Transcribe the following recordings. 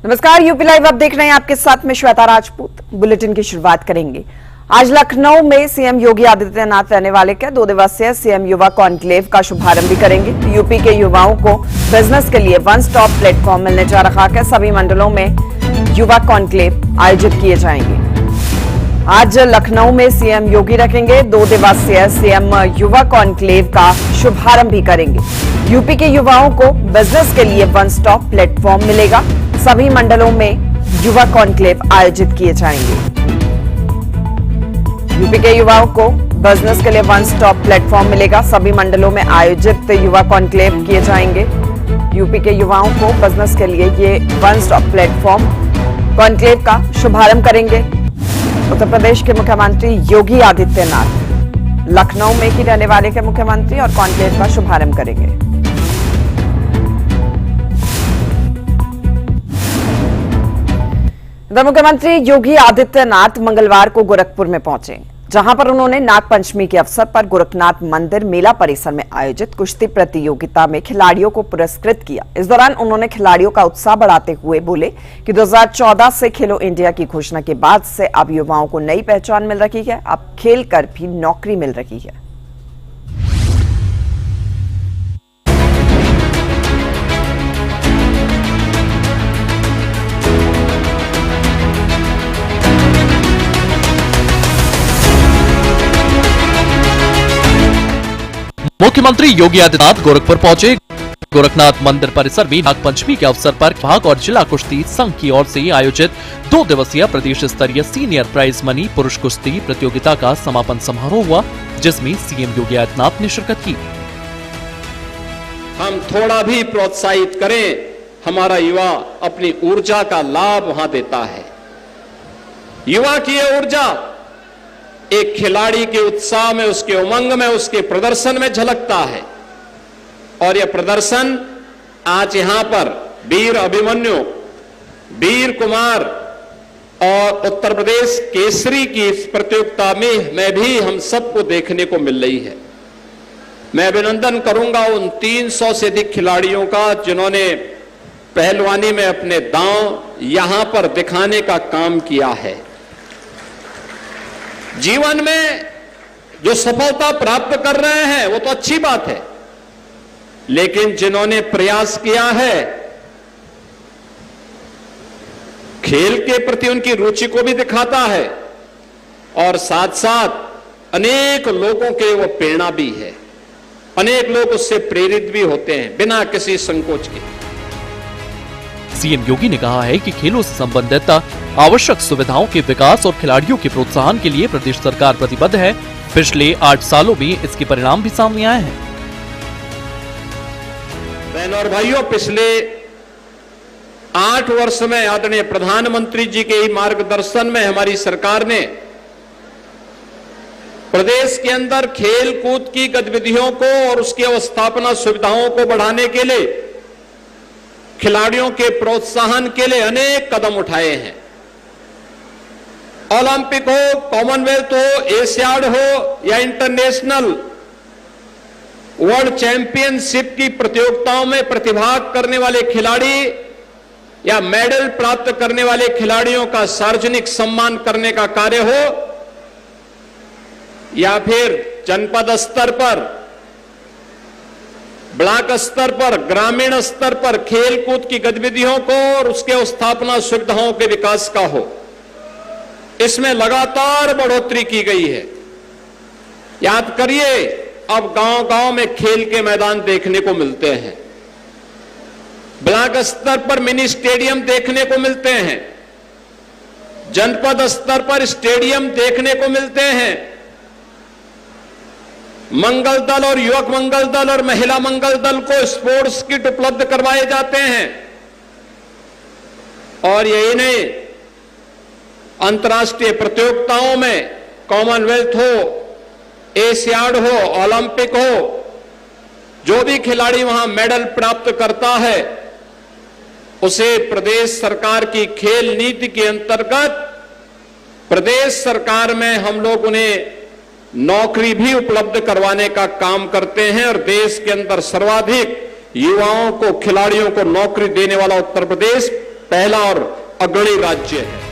नमस्कार, UP live आप देख रहे हैं। आपके साथ में श्वेता राजपूत। बुलेटिन की शुरुआत करेंगे। आज लखनऊ में सीएम योगी आदित्यनाथ रहने वाले के 2 दिवसीय सीएम युवा कॉन्क्लेव का शुभारंभ भी करेंगे। यूपी के युवाओं को बिजनेस के लिए वन स्टॉप प्लेटफॉर्म मिलने जा रहा है। सभी मंडलों में युवा कॉन्क्लेव आयोजित किए जाएंगे। आज लखनऊ में सीएम योगी रखेंगे 2 दिवसीय सीएम युवा कॉन्क्लेव का शुभारंभ भी करेंगे। यूपी के युवाओं को बिजनेस के लिए वन स्टॉप प्लेटफॉर्म मिलेगा। सभी मंडलों में युवा कॉन्क्लेव आयोजित किए जाएंगे। यूपी के युवाओं को बिजनेस के लिए वन स्टॉप प्लेटफॉर्म मिलेगा। सभी मंडलों में आयोजित युवा कॉन्क्लेव किए जाएंगे। यूपी के युवाओं को बिजनेस के लिए ये वन स्टॉप प्लेटफॉर्म कॉन्क्लेव का शुभारंभ करेंगे। उत्तर प्रदेश के मुख्यमंत्री योगी आदित्यनाथ लखनऊ में ही रहने वाले के मुख्यमंत्री और कॉन्क्लेव का शुभारंभ करेंगे। मुख्यमंत्री योगी आदित्यनाथ मंगलवार को गोरखपुर में पहुंचे, जहां पर उन्होंने नागपंचमी के अवसर पर गोरखनाथ मंदिर मेला परिसर में आयोजित कुश्ती प्रतियोगिता में खिलाड़ियों को पुरस्कृत किया। इस दौरान उन्होंने खिलाड़ियों का उत्साह बढ़ाते हुए बोले कि 2014 से खेलो इंडिया की घोषणा के बाद से अब युवाओं को नई पहचान मिल रही है। अब खेल कर भी नौकरी मिल रही है। मुख्यमंत्री योगी आदित्यनाथ गोरखपुर पहुंचे। गोरखनाथ मंदिर परिसर में नागपंचमी के अवसर पर विभाग और जिला कुश्ती संघ की ओर से आयोजित 2 दिवसीय प्रदेश स्तरीय सीनियर प्राइज मनी पुरुष कुश्ती प्रतियोगिता का समापन समारोह हुआ, जिसमें सीएम योगी आदित्यनाथ ने शिरकत की। हम थोड़ा भी प्रोत्साहित करें, हमारा युवा अपनी ऊर्जा का लाभ वहां देता है। युवा की यह ऊर्जा एक खिलाड़ी के उत्साह में, उसके उमंग में, उसके प्रदर्शन में झलकता है। और यह प्रदर्शन आज यहां पर वीर अभिमन्यु, वीर कुमार और उत्तर प्रदेश केसरी की इस प्रतियोगिता में भी हम सबको देखने को मिल रही है। मैं अभिनंदन करूंगा उन 300 से अधिक खिलाड़ियों का, जिन्होंने पहलवानी में अपने दांव यहां पर दिखाने का काम किया है। जीवन में जो सफलता प्राप्त कर रहे हैं वो तो अच्छी बात है, लेकिन जिन्होंने प्रयास किया है, खेल के प्रति उनकी रुचि को भी दिखाता है और साथ साथ अनेक लोगों के वो प्रेरणा भी है। अनेक लोग उससे प्रेरित भी होते हैं बिना किसी संकोच के। सीएम योगी ने कहा है कि खेलों से संबंधित आवश्यक सुविधाओं के विकास और खिलाड़ियों के प्रोत्साहन के लिए प्रदेश सरकार प्रतिबद्ध है। पिछले 8 सालों में इसके परिणाम भी सामने आए हैं। बहनों और भाइयों, पिछले 8 वर्ष में आदरणीय प्रधानमंत्री जी के ही मार्गदर्शन में हमारी सरकार ने प्रदेश के अंदर खेल कूद की गतिविधियों को और उसकी अवस्थापना सुविधाओं को बढ़ाने के लिए, खिलाड़ियों के प्रोत्साहन के लिए अनेक कदम उठाए हैं। ओलंपिक हो, कॉमनवेल्थ हो, एशियाड हो या इंटरनेशनल वर्ल्ड चैंपियनशिप की प्रतियोगिताओं में प्रतिभाग करने वाले खिलाड़ी या मेडल प्राप्त करने वाले खिलाड़ियों का सार्वजनिक सम्मान करने का कार्य हो, या फिर जनपद स्तर पर, ब्लॉक स्तर पर, ग्रामीण स्तर पर खेल कूद की गतिविधियों को और उसके स्थापना सुविधाओं के विकास का हो, इसमें लगातार बढ़ोतरी की गई है। याद करिए, अब गांव-गांव में खेल के मैदान देखने को मिलते हैं। ब्लॉक स्तर पर मिनी स्टेडियम देखने को मिलते हैं। जनपद स्तर पर स्टेडियम देखने को मिलते हैं। मंगल दल और युवक मंगल दल और महिला मंगल दल को स्पोर्ट्स किट उपलब्ध करवाए जाते हैं। और यही नहीं, अंतर्राष्ट्रीय प्रतियोगिताओं में कॉमनवेल्थ हो, एशियाड हो, ओलंपिक हो, जो भी खिलाड़ी वहां मेडल प्राप्त करता है, उसे प्रदेश सरकार की खेल नीति के अंतर्गत प्रदेश सरकार में हम लोग उन्हें नौकरी भी उपलब्ध करवाने का काम करते हैं। और देश के अंदर सर्वाधिक युवाओं को, खिलाड़ियों को नौकरी देने वाला उत्तर प्रदेश पहला और अग्रणी राज्य है।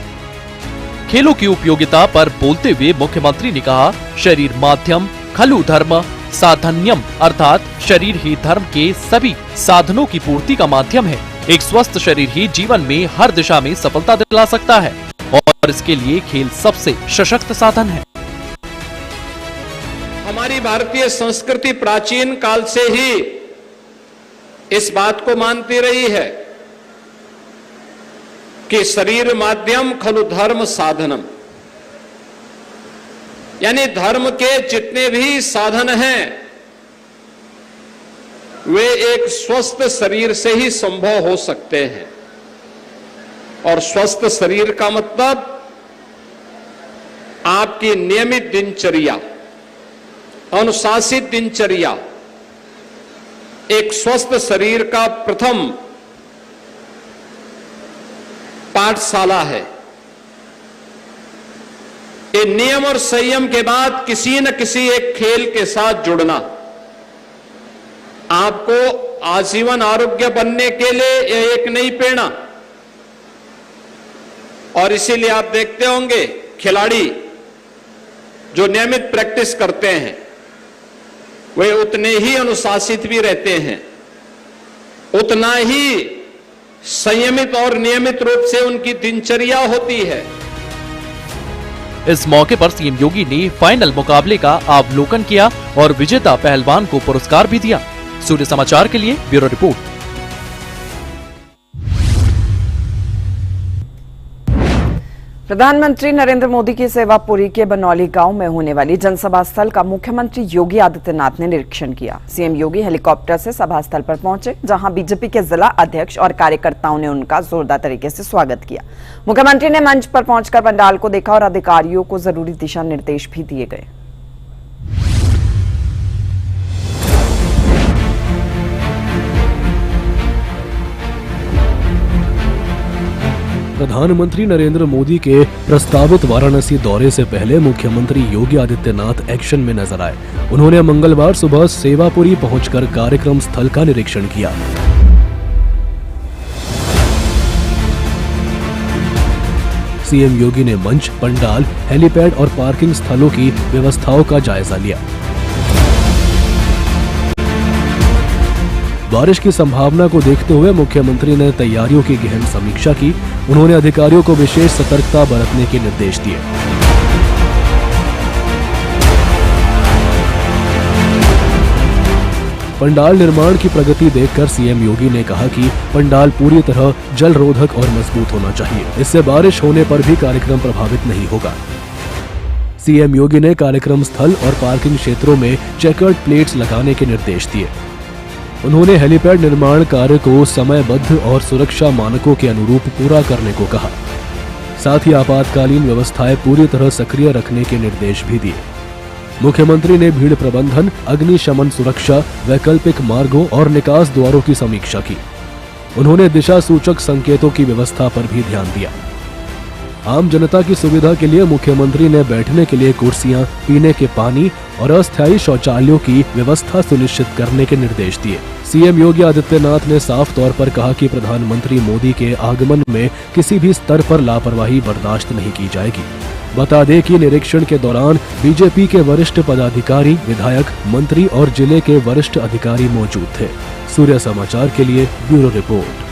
खेलों की उपयोगिता पर बोलते हुए मुख्यमंत्री ने कहा, शरीर माध्यम खलु धर्म साधन्यम, अर्थात शरीर ही धर्म के सभी साधनों की पूर्ति का माध्यम है। एक स्वस्थ शरीर ही जीवन में हर दिशा में सफलता दिला सकता है और इसके लिए खेल सबसे सशक्त साधन है। हमारी भारतीय संस्कृति प्राचीन काल से ही इस बात को मानती रही है कि शरीर माध्यम खलु धर्म साधनम, यानी धर्म के जितने भी साधन हैं वे एक स्वस्थ शरीर से ही संभव हो सकते हैं। और स्वस्थ शरीर का मतलब आपकी नियमित दिनचर्या, अनुशासित दिनचर्या एक स्वस्थ शरीर का प्रथम पाठशाला है। ये नियम और संयम के बाद किसी न किसी एक खेल के साथ जुड़ना आपको आजीवन आरोग्य बनने के लिए यह एक नई प्रेरणा। और इसीलिए आप देखते होंगे खिलाड़ी जो नियमित प्रैक्टिस करते हैं वे उतने ही अनुशासित भी रहते हैं, उतना ही संयमित और नियमित रूप से उनकी दिनचर्या होती है। इस मौके पर सीएम योगी ने फाइनल मुकाबले का अवलोकन किया और विजेता पहलवान को पुरस्कार भी दिया। सूर्य समाचार के लिए ब्यूरो रिपोर्ट। प्रधानमंत्री नरेंद्र मोदी की सेवापुरी के बनौली गांव में होने वाली जनसभा स्थल का मुख्यमंत्री योगी आदित्यनाथ ने निरीक्षण किया। सीएम योगी हेलीकॉप्टर से सभा स्थल पर पहुंचे, जहां बीजेपी के जिला अध्यक्ष और कार्यकर्ताओं ने उनका जोरदार तरीके से स्वागत किया। मुख्यमंत्री ने मंच पर पहुंचकर पंडाल को देखा और अधिकारियों को जरूरी दिशा निर्देश भी दिए गए। प्रधानमंत्री नरेंद्र मोदी के प्रस्तावित वाराणसी दौरे से पहले मुख्यमंत्री योगी आदित्यनाथ एक्शन में नजर आए। उन्होंने मंगलवार सुबह सेवापुरी पहुंचकर कार्यक्रम स्थल का निरीक्षण किया। सीएम योगी ने मंच, पंडाल, हेलीपैड और पार्किंग स्थलों की व्यवस्थाओं का जायजा लिया। बारिश की संभावना को देखते हुए मुख्यमंत्री ने तैयारियों की गहन समीक्षा की। उन्होंने अधिकारियों को विशेष सतर्कता बरतने के निर्देश दिए। पंडाल निर्माण की प्रगति देखकर सीएम योगी ने कहा कि पंडाल पूरी तरह जल रोधक और मजबूत होना चाहिए। इससे बारिश होने पर भी कार्यक्रम प्रभावित नहीं होगा। सीएम योगी ने कार्यक्रम स्थल और पार्किंग क्षेत्रों में चेकर्ड प्लेट्स लगाने के निर्देश दिए। उन्होंने हेलीपैड निर्माण कार्य को समयबद्ध और सुरक्षा मानकों के अनुरूप पूरा करने को कहा। साथ ही आपातकालीन व्यवस्थाएं पूरी तरह सक्रिय रखने के निर्देश भी दिए। मुख्यमंत्री ने भीड़ प्रबंधन, अग्निशमन सुरक्षा, वैकल्पिक मार्गों और निकास द्वारों की समीक्षा की। उन्होंने दिशा सूचक संकेतों की व्यवस्था पर भी ध्यान दिया। आम जनता की सुविधा के लिए मुख्यमंत्री ने बैठने के लिए कुर्सियां, पीने के पानी और अस्थायी शौचालयों की व्यवस्था सुनिश्चित करने के निर्देश दिए। सीएम योगी आदित्यनाथ ने साफ तौर पर कहा कि प्रधानमंत्री मोदी के आगमन में किसी भी स्तर पर लापरवाही बर्दाश्त नहीं की जाएगी। बता दें कि निरीक्षण के दौरान बीजेपी के वरिष्ठ पदाधिकारी, विधायक, मंत्री और जिले के वरिष्ठ अधिकारी मौजूद थे। सूर्य समाचार के लिए ब्यूरो रिपोर्ट।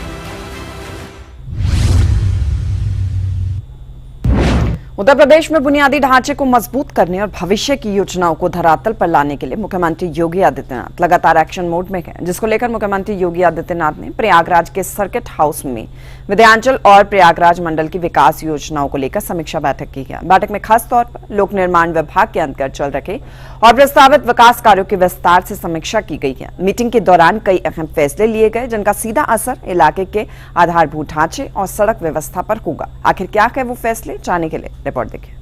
उत्तर प्रदेश में बुनियादी ढांचे को मजबूत करने और भविष्य की योजनाओं को धरातल पर लाने के लिए मुख्यमंत्री योगी आदित्यनाथ लगातार एक्शन मोड में हैं, जिसको लेकर मुख्यमंत्री योगी आदित्यनाथ ने प्रयागराज के सर्किट हाउस में विंध्याचल और प्रयागराज मंडल की विकास योजनाओं को लेकर समीक्षा बैठक की है। बैठक में खास तौर पर लोक निर्माण विभाग के अंतर्गत चल रहे और प्रस्तावित विकास कार्यों की विस्तार से समीक्षा की गई है। मीटिंग के दौरान कई अहम फैसले लिए गए, जिनका सीधा असर इलाके के आधारभूत ढांचे और सड़क व्यवस्था पर होगा। आखिर क्या है वो फैसले, जानने के लिए रिपोर्ट देखिए।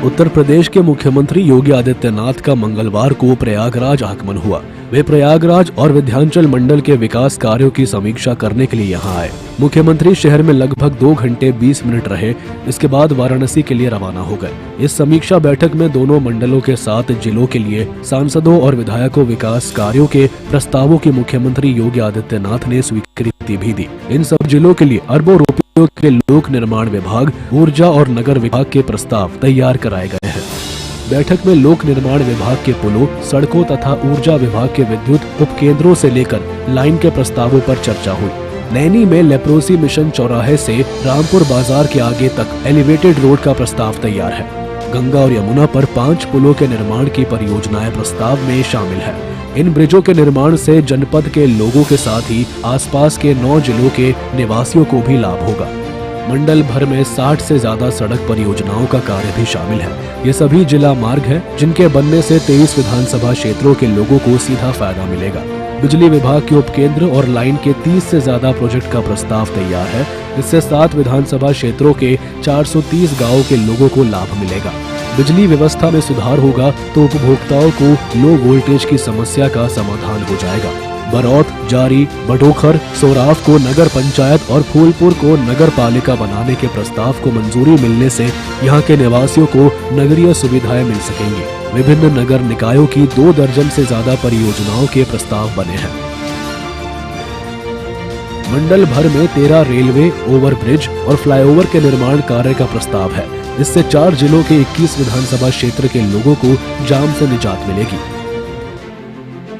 उत्तर प्रदेश के मुख्यमंत्री योगी आदित्यनाथ का मंगलवार को प्रयागराज आगमन हुआ। वे प्रयागराज और विंध्याचल मंडल के विकास कार्यों की समीक्षा करने के लिए यहाँ आए। मुख्यमंत्री शहर में लगभग 2 घंटे 20 मिनट रहे। इसके बाद वाराणसी के लिए रवाना हो गए। इस समीक्षा बैठक में दोनों मंडलों के 7 जिलों के लिए सांसदों और विधायकों विकास कार्यों के प्रस्तावों की मुख्यमंत्री योगी आदित्यनाथ ने स्वीकृति भी दी। इन सब जिलों के लिए अरबों रुपयों के लोक निर्माण विभाग, ऊर्जा और नगर विभाग के प्रस्ताव तैयार कराए गए हैं। बैठक में लोक निर्माण विभाग के पुलों, सड़कों तथा ऊर्जा विभाग के विद्युत उपकेंद्रों से लेकर लाइन के प्रस्तावों पर चर्चा हुई। नैनी में लेप्रोसी मिशन चौराहे से रामपुर बाजार के आगे तक एलिवेटेड रोड का प्रस्ताव तैयार है। गंगा और यमुना पर 5 पुलों के निर्माण की परियोजनाएं प्रस्ताव में शामिल है। इन ब्रिजों के निर्माण से जनपद के लोगों के साथ ही आसपास के 9 जिलों के निवासियों को भी लाभ होगा। मंडल भर में 60 से ज्यादा सड़क परियोजनाओं का कार्य भी शामिल है। ये सभी जिला मार्ग हैं, जिनके बनने से 23 विधानसभा क्षेत्रों के लोगों को सीधा फायदा मिलेगा। बिजली विभाग के उपकेंद्र और लाइन के 30 से ज्यादा प्रोजेक्ट का प्रस्ताव तैयार है। इससे 7 विधानसभा क्षेत्रों के 430 गाँव के लोगों को लाभ मिलेगा। बिजली व्यवस्था में सुधार होगा तो उपभोक्ताओं को लो वोल्टेज की समस्या का समाधान हो जाएगा। बरौत, जारी, बडोखर, सोराव को नगर पंचायत और फूलपुर को नगर पालिका बनाने के प्रस्ताव को मंजूरी मिलने से यहाँ के निवासियों को नगरीय सुविधाएं मिल सकेंगी। विभिन्न नगर निकायों की 2 दर्जन से ज्यादा परियोजनाओं के प्रस्ताव बने हैं। मंडल भर में 13 रेलवे ओवरब्रिज और फ्लाईओवर के निर्माण कार्य का प्रस्ताव है। इससे 4 जिलों के 21 विधानसभा क्षेत्र के लोगों को जाम से निजात मिलेगी।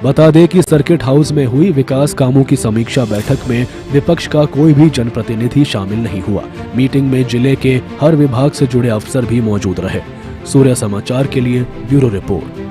बता दें कि सर्किट हाउस में हुई विकास कामों की समीक्षा बैठक में विपक्ष का कोई भी जनप्रतिनिधि शामिल नहीं हुआ। मीटिंग में जिले के हर विभाग से जुड़े अफसर भी मौजूद रहे। सूर्य समाचार के लिए ब्यूरो रिपोर्ट।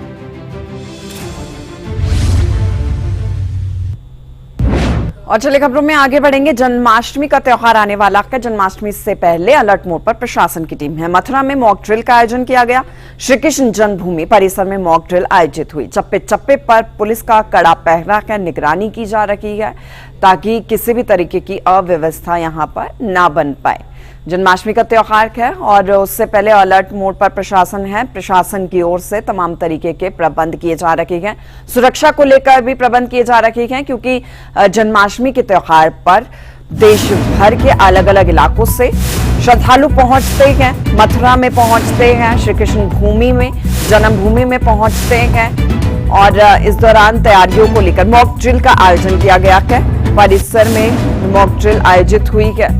और चले खबरों में आगे बढ़ेंगे। जन्माष्टमी का त्योहार आने वाला है। जन्माष्टमी से पहले अलर्ट मोड पर प्रशासन की टीम है। मथुरा में मॉक ड्रिल का आयोजन किया गया। श्री कृष्ण जन्मभूमि परिसर में मॉक ड्रिल आयोजित हुई। चप्पे चप्पे पर पुलिस का कड़ा पहरा कर निगरानी की जा रही है ताकि किसी भी तरीके की अव्यवस्था यहां पर ना बन पाए। जन्माष्टमी का त्योहार है और उससे पहले अलर्ट मोड पर प्रशासन है। प्रशासन की ओर से तमाम तरीके के प्रबंध किए जा रहे हैं। सुरक्षा को लेकर भी प्रबंध किए जा रहे हैं क्योंकि जन्माष्टमी के त्योहार पर देश भर के अलग अलग इलाकों से श्रद्धालु पहुंचते हैं। मथुरा में पहुंचते हैं, श्री कृष्ण भूमि में, जन्मभूमि में पहुंचते हैं और इस दौरान तैयारियों को लेकर मॉक ड्रिल का आयोजन किया गया है। परिसर में मॉक ड्रिल आयोजित हुई है।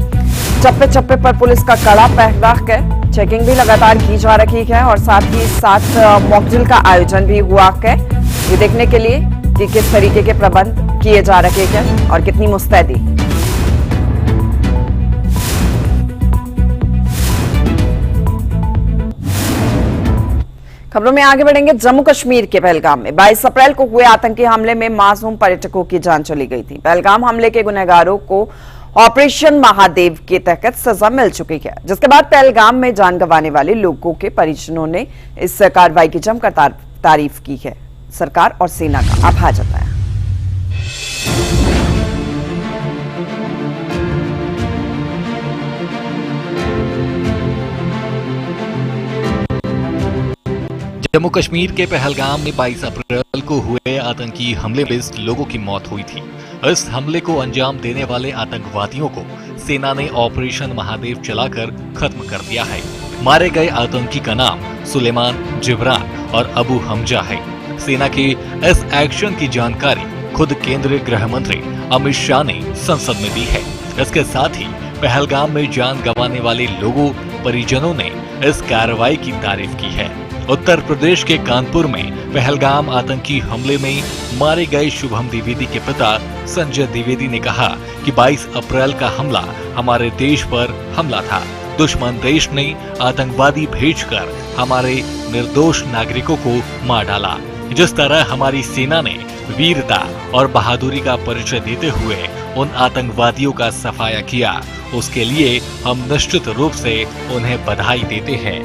चप्पे चप्पे पर पुलिस का कड़ा पहरा है। चेकिंग भी लगातार की जा रही है और साथ ही साथ मॉक ड्रिल का आयोजन भी हुआ है, ये देखने के लिए कि किस तरीके के प्रबंध किए जा रहे हैं और कितनी मुस्तैदी। खबरों में आगे बढ़ेंगे। जम्मू कश्मीर के पहलगाम में 22 अप्रैल को हुए आतंकी हमले में मासूम पर्यटकों की जान चली गई थी। पहलगाम हमले के गुनहगारों को ऑपरेशन महादेव के तहत सजा मिल चुकी है, जिसके बाद पहलगाम में जान गंवाने वाले लोगों के परिजनों ने इस कार्रवाई की जमकर तारीफ की है। सरकार और सेना का आभार जताया। जम्मू कश्मीर के पहलगाम में 22 अप्रैल को हुए आतंकी हमले में 20 लोगों की मौत हुई थी। इस हमले को अंजाम देने वाले आतंकवादियों को सेना ने ऑपरेशन महादेव चलाकर खत्म कर दिया है। मारे गए आतंकी का नाम सुलेमान, जिब्रान और अबू हमजा है। सेना के इस एक्शन की जानकारी खुद केंद्रीय गृह मंत्री अमित शाह ने संसद में दी है। इसके साथ ही पहलगाम में जान गंवाने वाले लोगों परिजनों ने इस कार्रवाई की तारीफ की है। उत्तर प्रदेश के कानपुर में पहलगाम आतंकी हमले में मारे गए शुभम द्विवेदी के पिता संजय द्विवेदी ने कहा कि 22 अप्रैल का हमला हमारे देश पर हमला था। दुश्मन देश ने आतंकवादी भेजकर हमारे निर्दोष नागरिकों को मार डाला। जिस तरह हमारी सेना ने वीरता और बहादुरी का परिचय देते हुए उन आतंकवादियों का सफाया किया, उसके लिए हम निश्चित रूप से उन्हें बधाई देते हैं।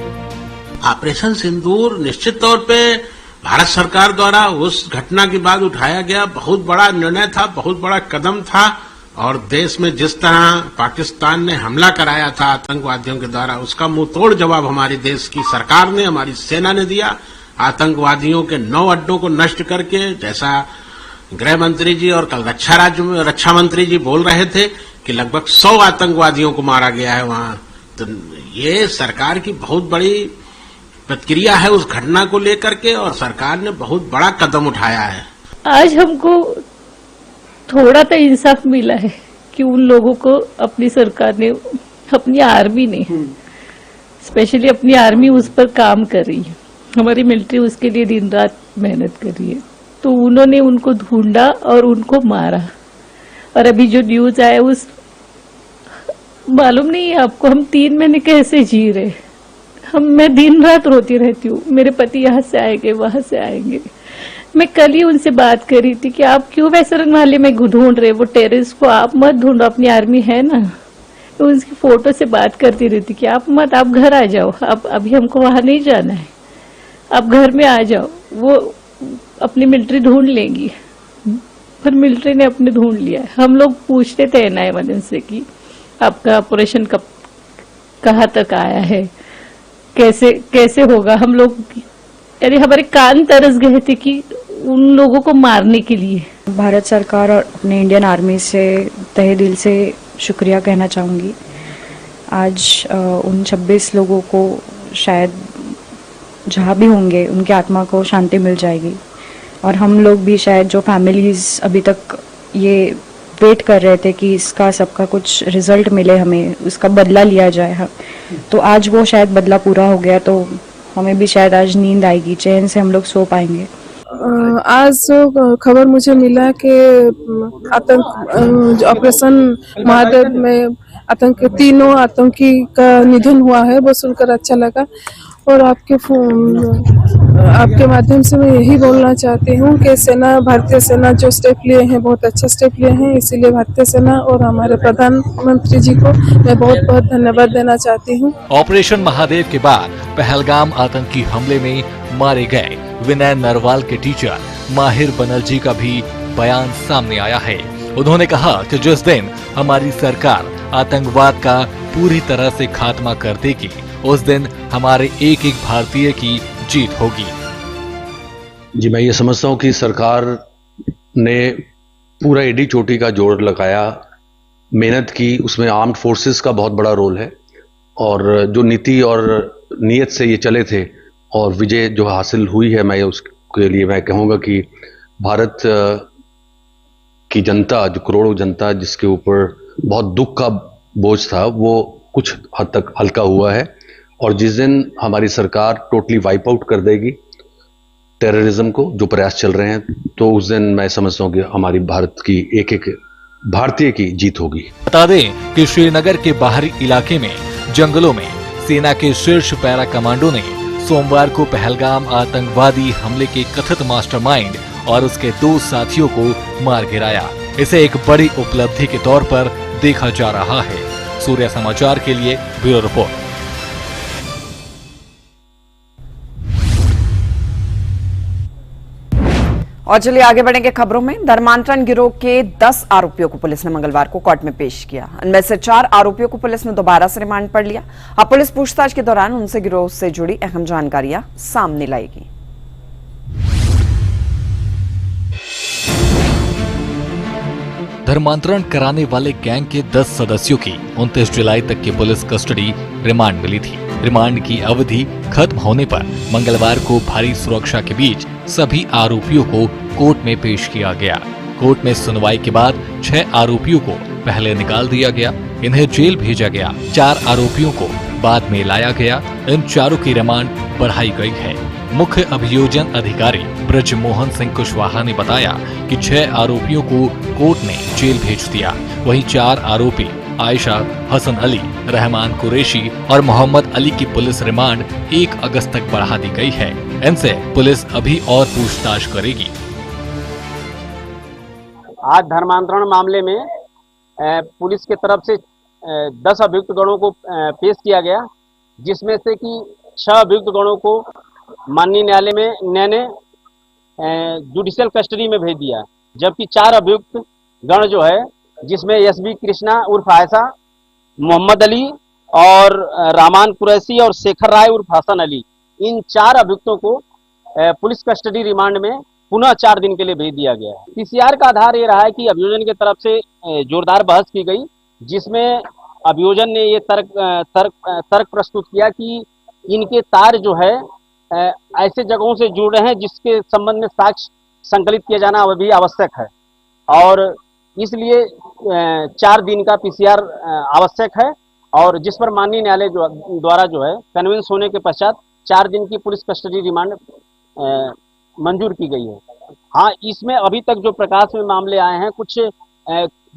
ऑपरेशन सिंदूर निश्चित तौर पे भारत सरकार द्वारा उस घटना के बाद उठाया गया बहुत बड़ा निर्णय था, बहुत बड़ा कदम था और देश में जिस तरह पाकिस्तान ने हमला कराया था आतंकवादियों के द्वारा, उसका मुंहतोड़ जवाब हमारे देश की सरकार ने, हमारी सेना ने दिया। आतंकवादियों के 9 अड्डों को नष्ट करके, जैसा गृह मंत्री जी और कल रक्षा मंत्री जी बोल रहे थे कि लगभग 100 आतंकवादियों को मारा गया है वहां। तो ये सरकार की बहुत बड़ी प्रतिक्रिया है उस घटना को लेकर के, और सरकार ने बहुत बड़ा कदम उठाया है। आज हमको थोड़ा तो इंसाफ मिला है कि उन लोगों को अपनी सरकार ने, अपनी आर्मी ने, स्पेशली अपनी आर्मी उस पर काम कर रही है। हमारी मिलिट्री उसके लिए दिन रात मेहनत कर रही है। तो उन्होंने उनको ढूंढा और उनको मारा। और अभी जो न्यूज आया उस मालूम नहीं है आपको, हम 3 महीने कैसे जी रहे। मैं दिन रात रोती रहती हूँ, मेरे पति यहाँ से आएंगे वहां से आएंगे। मैं कल ही उनसे बात कर रही थी कि आप क्यों वैसरन वाले में ढूंढ रहे, वो टेररिस्ट को आप मत ढूंढो, अपनी आर्मी है ना। तो उनकी फोटो से बात करती रहती कि आप मत, आप घर आ जाओ, आप अभी हमको वहां नहीं जाना है, आप घर में आ जाओ, वो अपनी मिलिट्री ढूंढ लेंगी। पर मिलिट्री ने अपने ढूंढ लिया। हम लोग पूछते थे NI से कि आपका ऑपरेशन कब कहाँ तक आया है, कैसे कैसे होगा। हम लोग यानी हमारे कान तरस गए थे कि उन लोगों को मारने के लिए। भारत सरकार और अपने इंडियन आर्मी से तहे दिल से शुक्रिया कहना चाहूँगी। आज उन 26 लोगों को शायद जहाँ भी होंगे उनकी आत्मा को शांति मिल जाएगी। और हम लोग भी शायद जो फैमिलीज अभी तक ये वेट कर रहे थे कि इसका सबका कुछ रिजल्ट मिले, हमें उसका बदला लिया जाए, तो आज वो शायद बदला पूरा हो गया। तो हमें भी शायद आज नींद आएगी, चैन से हम लोग सो पाएंगे। आज खबर मुझे मिला कि आतंक ऑपरेशन महादेव में तीनों आतंकी का निधन हुआ है, वो सुनकर अच्छा लगा। और आपके माध्यम से मैं यही बोलना चाहती हूँ कि भारतीय सेना जो स्टेप लिए हैं बहुत अच्छा स्टेप लिए हैं। इसीलिए भारतीय सेना और हमारे प्रधानमंत्री जी को मैं बहुत बहुत धन्यवाद देना चाहती हूँ। ऑपरेशन महादेव के बाद पहलगाम आतंकी हमले में मारे गए विनय नरवाल के टीचर माहिर बनर्जी का भी बयान सामने आया है। उन्होंने कहा कि जिस दिन हमारी सरकार आतंकवाद का पूरी तरह से खात्मा कर देगी, उस दिन हमारे एक एक भारतीय की जीत होगी। जी, मैं ये समझता हूँ कि सरकार ने पूरा एडी चोटी का जोर लगाया, मेहनत की, उसमें आर्म्ड फोर्सेस का बहुत बड़ा रोल है। और जो नीति और नीयत से ये चले थे और विजय जो हासिल हुई है, मैं उसके लिए मैं कहूँगा कि भारत की जनता, जो करोड़ों जनता जिसके ऊपर बहुत दुख का बोझ था, वो कुछ हद तक हल्का हुआ है। और जिस दिन हमारी सरकार टोटली वाइप आउट कर देगी टेररिज्म को, जो प्रयास चल रहे हैं, तो उस दिन मैं समझता हूँ कि हमारी भारत की एक एक भारतीय की जीत होगी। बता दें कि श्रीनगर के बाहरी इलाके में जंगलों में सेना के शीर्ष पैरा कमांडो ने सोमवार को पहलगाम आतंकवादी हमले के कथित मास्टरमाइंड और उसके 2 साथियों को मार गिराया। इसे एक बड़ी उपलब्धि के तौर पर देखा जा रहा है। सूर्य समाचार के लिए ब्यूरो रिपोर्ट। और चलिए आगे बढ़ेंगे खबरों में। धर्मांतरण गिरोह के 10 आरोपियों को पुलिस ने मंगलवार को कोर्ट में पेश किया। इनमें से 4 आरोपियों को पुलिस ने दोबारा से रिमांड पर लिया। अब पुलिस पूछताछ के दौरान उनसे गिरोह से जुड़ी अहम जानकारियां सामने लाएगी। धर्मांतरण कराने वाले गैंग के 10 सदस्यों की 29 जुलाई तक की पुलिस कस्टडी रिमांड मिली थी। रिमांड की अवधि खत्म होने पर मंगलवार को भारी सुरक्षा के बीच सभी आरोपियों को कोर्ट में पेश किया गया। कोर्ट में सुनवाई के बाद 6 आरोपियों को पहले निकाल दिया गया, इन्हें जेल भेजा गया। 4 आरोपियों को बाद में लाया गया। इन चारों की रिमांड बढ़ाई गई है। मुख्य अभियोजन अधिकारी ब्रजमोहन सिंह कुशवाहा ने बताया कि 6 आरोपियों को कोर्ट ने जेल भेज दिया। वहीं 4 आरोपी आयशा, हसन अली, रहमान कुरैशी और मोहम्मद अली की पुलिस रिमांड 1 अगस्त तक बढ़ा दी गई है। इनसे पुलिस अभी और पूछताछ करेगी। आज धर्मांतरण मामले में पुलिस के तरफ से 10 अभियुक्त गणों को पेश किया गया, जिसमें से कि 6 अभियुक्त गणों को माननीय न्यायालय में न्याय ने जुडिशियल कस्टडी में भेज दिया, जबकि 4 अभियुक्त गण जो है, जिसमें एसबी कृष्णा उर्फ आयशा, मोहम्मद अली और रहमान कुरैशी और शेखर राय उर्फ हसन अली, इन 4 अभियुक्तों को पुलिस कस्टडी रिमांड में पुनः 4 दिन के लिए भेज दिया गया है। पीसीआर का आधार ये रहा है कि अभियोजन की तरफ से जोरदार बहस की गई, जिसमें अभियोजन ने ये तर्क प्रस्तुत किया कि इनके तार जो है ऐसे जगहों से जुड़ रहे हैं जिसके संबंध में साक्ष्य संकलित किया जाना अभी आवश्यक है, और इसलिए 4 दिन का पीसीआर आवश्यक है, और जिस पर माननीय न्यायालय द्वारा जो है कन्विंस होने के पश्चात 4 दिन की पुलिस कस्टडी रिमांड मंजूर की गई है। हाँ, इसमें अभी तक जो प्रकाश में मामले आए हैं, कुछ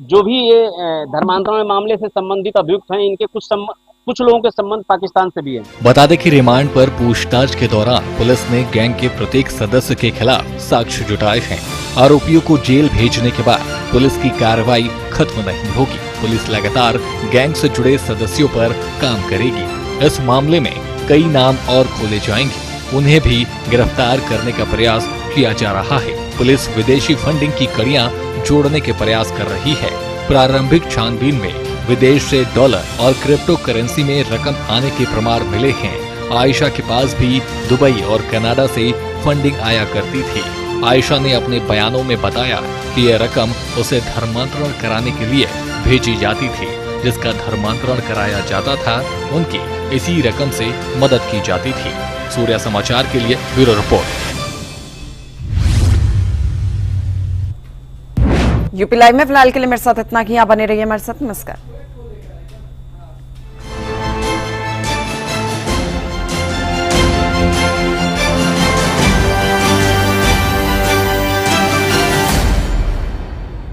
जो भी ये धर्मांतरण मामले से संबंधित अभियुक्त हैं, इनके कुछ लोगों के संबंध पाकिस्तान से भी है। बता दें कि रिमांड पर पूछताछ के दौरान पुलिस ने गैंग के प्रत्येक सदस्य के खिलाफ साक्ष्य जुटाए हैं। आरोपियों को जेल भेजने के बाद पुलिस की कार्रवाई खत्म नहीं होगी। पुलिस लगातार गैंग से जुड़े सदस्यों पर काम करेगी। इस मामले में कई नाम और खोले जाएंगे, उन्हें भी गिरफ्तार करने का प्रयास किया जा रहा है। पुलिस विदेशी फंडिंग की कड़ियां जोड़ने के प्रयास कर रही है। प्रारंभिक छानबीन में विदेश से डॉलर और क्रिप्टो करेंसी में रकम आने के प्रमाण मिले हैं। आयशा के पास भी दुबई और कनाडा से फंडिंग आया करती थी। आयशा ने अपने बयानों में बताया कि यह रकम उसे धर्मांतरण कराने के लिए भेजी जाती थी। जिसका धर्मांतरण कराया जाता था, उनकी इसी रकम से मदद की जाती थी। सूर्या समाचार के लिए ब्यूरो रिपोर्ट। यूपी लाइव में फिलहाल के लिए मेरे साथ इतना ही। आप बने रहिए हमारे साथ। नमस्कार।